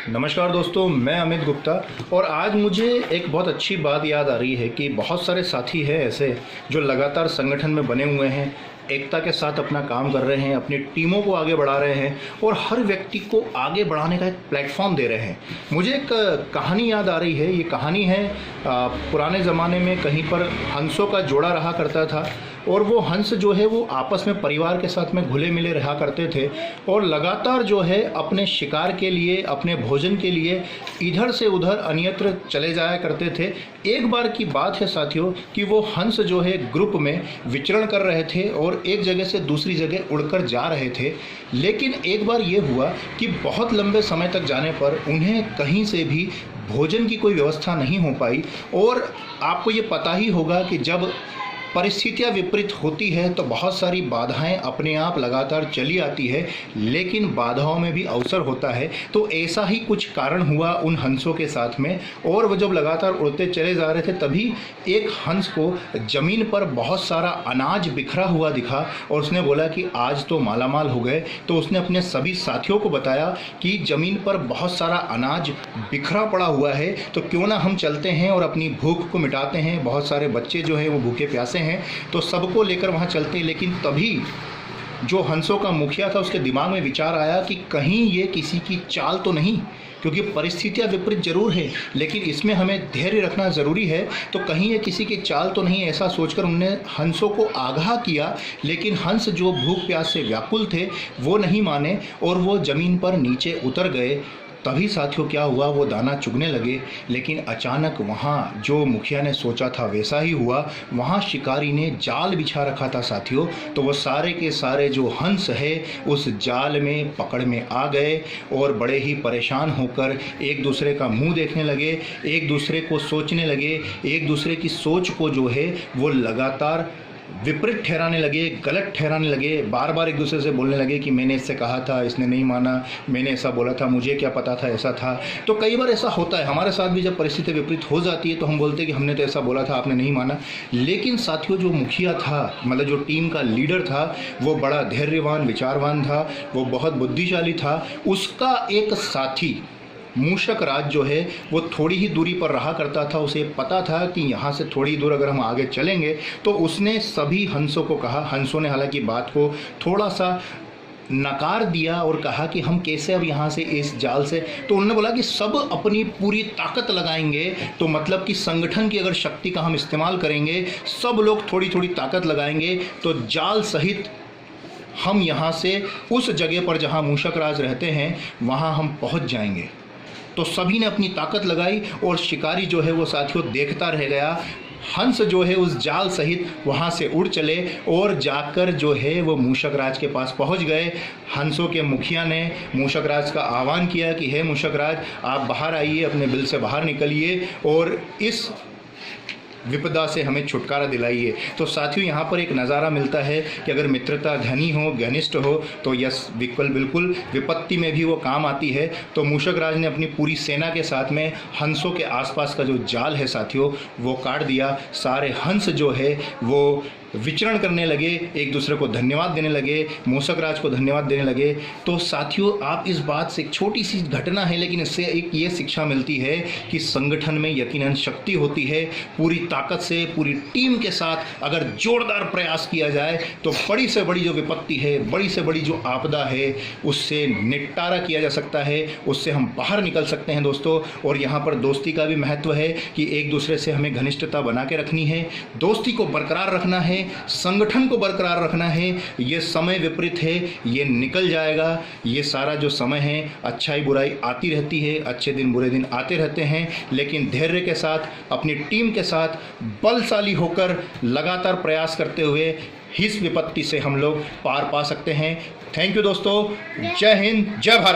नमस्कार दोस्तों, मैं अमित गुप्ता। और आज मुझे एक बहुत अच्छी बात याद आ रही है कि बहुत सारे साथी हैं ऐसे जो लगातार संगठन में बने हुए हैं, एकता के साथ अपना काम कर रहे हैं, अपनी टीमों को आगे बढ़ा रहे हैं और हर व्यक्ति को आगे बढ़ाने का एक प्लेटफॉर्म दे रहे हैं। मुझे एक कहानी याद आ रही है। ये कहानी है पुराने ज़माने में कहीं पर हंसों का जोड़ा रहा करता था और वो हंस जो है वो आपस में परिवार के साथ में घुले मिले रहा करते थे और लगातार जो है अपने शिकार के लिए, अपने भोजन के लिए इधर से उधर अन्यत्र चले जाया करते थे। एक बार की बात है साथियों कि वो हंस जो है ग्रुप में विचरण कर रहे थे और एक जगह से दूसरी जगह उड़कर जा रहे थे। लेकिन एक बार ये हुआ कि बहुत लंबे समय तक जाने पर उन्हें कहीं से भी भोजन की कोई व्यवस्था नहीं हो पाई। और आपको ये पता ही होगा कि जब परिस्थितियाँ विपरीत होती है तो बहुत सारी बाधाएं अपने आप लगातार चली आती है, लेकिन बाधाओं में भी अवसर होता है। तो ऐसा ही कुछ कारण हुआ उन हंसों के साथ में। और वो जब लगातार उड़ते चले जा रहे थे तभी एक हंस को ज़मीन पर बहुत सारा अनाज बिखरा हुआ दिखा और उसने बोला कि आज तो मालामाल हो गए। तो उसने अपने सभी साथियों को बताया कि ज़मीन पर बहुत सारा अनाज बिखरा पड़ा हुआ है, तो क्यों ना हम चलते हैं और अपनी भूख को मिटाते हैं। बहुत सारे बच्चे जो हैं वो भूखे प्यासे हैं, तो सबको लेकर वहां चलते हैं। लेकिन तभी जो हंसों का मुखिया था उसके दिमाग में विचार आया कि कहीं ये किसी की चाल तो नहीं, क्योंकि परिस्थितियां विपरीत जरूर है लेकिन इसमें हमें धैर्य रखना ज़रूरी है। तो कहीं ये किसी की चाल तो नहीं, ऐसा सोचकर उन्होंने हंसों को आगाह किया। लेकिन हंस जो भूख प्यास से व्याकुल थे वो नहीं माने और वो ज़मीन पर नीचे उतर गए। तभी साथियों क्या हुआ, वो दाना चुगने लगे। लेकिन अचानक वहाँ जो मुखिया ने सोचा था वैसा ही हुआ। वहाँ शिकारी ने जाल बिछा रखा था साथियों। तो वो सारे के सारे जो हंस है उस जाल में पकड़ में आ गए और बड़े ही परेशान होकर एक दूसरे का मुंह देखने लगे, एक दूसरे को सोचने लगे, एक दूसरे की सोच को जो है वो लगातार विपरीत ठहराने लगे, गलत ठहराने लगे। बार बार एक दूसरे से बोलने लगे कि मैंने इससे कहा था, इसने नहीं माना, मैंने ऐसा बोला था, मुझे क्या पता था ऐसा था। तो कई बार ऐसा होता है हमारे साथ भी, जब परिस्थिति विपरीत हो जाती है तो हम बोलते हैं कि हमने तो ऐसा बोला था, आपने नहीं माना। लेकिन साथियों जो मुखिया था, मतलब जो टीम का लीडर था, वो बड़ा धैर्यवान, विचारवान था, वो बहुत बुद्धिशाली था। उसका एक साथी मूषक राज जो है वो थोड़ी ही दूरी पर रहा करता था। उसे पता था कि यहाँ से थोड़ी दूर अगर हम आगे चलेंगे तो उसने सभी हंसों को कहा। हंसों ने हालांकि बात को थोड़ा सा नकार दिया और कहा कि हम कैसे अब यहाँ से इस जाल से। तो उन्होंने बोला कि सब अपनी पूरी ताकत लगाएंगे, तो मतलब कि संगठन की अगर शक्ति का हम इस्तेमाल करेंगे, सब लोग थोड़ी थोड़ी ताकत लगाएंगे तो जाल सहित हम यहाँ से उस जगह पर जहाँ मूषक राज रहते हैं वहाँ हम पहुँच जाएंगे। तो सभी ने अपनी ताकत लगाई और शिकारी जो है वो साथियों देखता रह गया। हंस जो है उस जाल सहित वहाँ से उड़ चले और जाकर जो है वो मूषक राज के पास पहुँच गए। हंसों के मुखिया ने मूषक राज का आह्वान किया कि हे मूषक राज, आप बाहर आइए, अपने बिल से बाहर निकलिए और इस विपदा से हमें छुटकारा दिलाइए। तो साथियों यहाँ पर एक नज़ारा मिलता है कि अगर मित्रता घनी हो, घनिष्ठ हो तो यस बिल्कुल विपत्ति में भी वो काम आती है। तो मूषक राज ने अपनी पूरी सेना के साथ में हंसों के आसपास का जो जाल है साथियों वो काट दिया। सारे हंस जो है वो विचरण करने लगे, एक दूसरे को धन्यवाद देने लगे, मूषक राज को धन्यवाद देने लगे। तो साथियों आप इस बात से, एक छोटी सी घटना है लेकिन इससे एक ये शिक्षा मिलती है कि संगठन में यकीनन शक्ति होती है। पूरी ताकत से, पूरी टीम के साथ अगर जोरदार प्रयास किया जाए तो बड़ी से बड़ी जो विपत्ति है, बड़ी से बड़ी जो आपदा है, उससे निपटारा किया जा सकता है, उससे हम बाहर निकल सकते हैं दोस्तों। और यहाँ पर दोस्ती का भी महत्व है कि एक दूसरे से हमें घनिष्ठता बना के रखनी है, दोस्ती को बरकरार रखना है, संगठन को बरकरार रखना है। ये समय विपरीत है, ये निकल जाएगा। ये सारा जो समय है, अच्छाई बुराई आती रहती है, अच्छे दिन बुरे दिन आते रहते हैं, लेकिन धैर्य के साथ, अपनी टीम के साथ बलशाली होकर लगातार प्रयास करते हुए इस विपत्ति से हम लोग पार पा सकते हैं। थैंक यू दोस्तों। जय हिंद, जय भारत।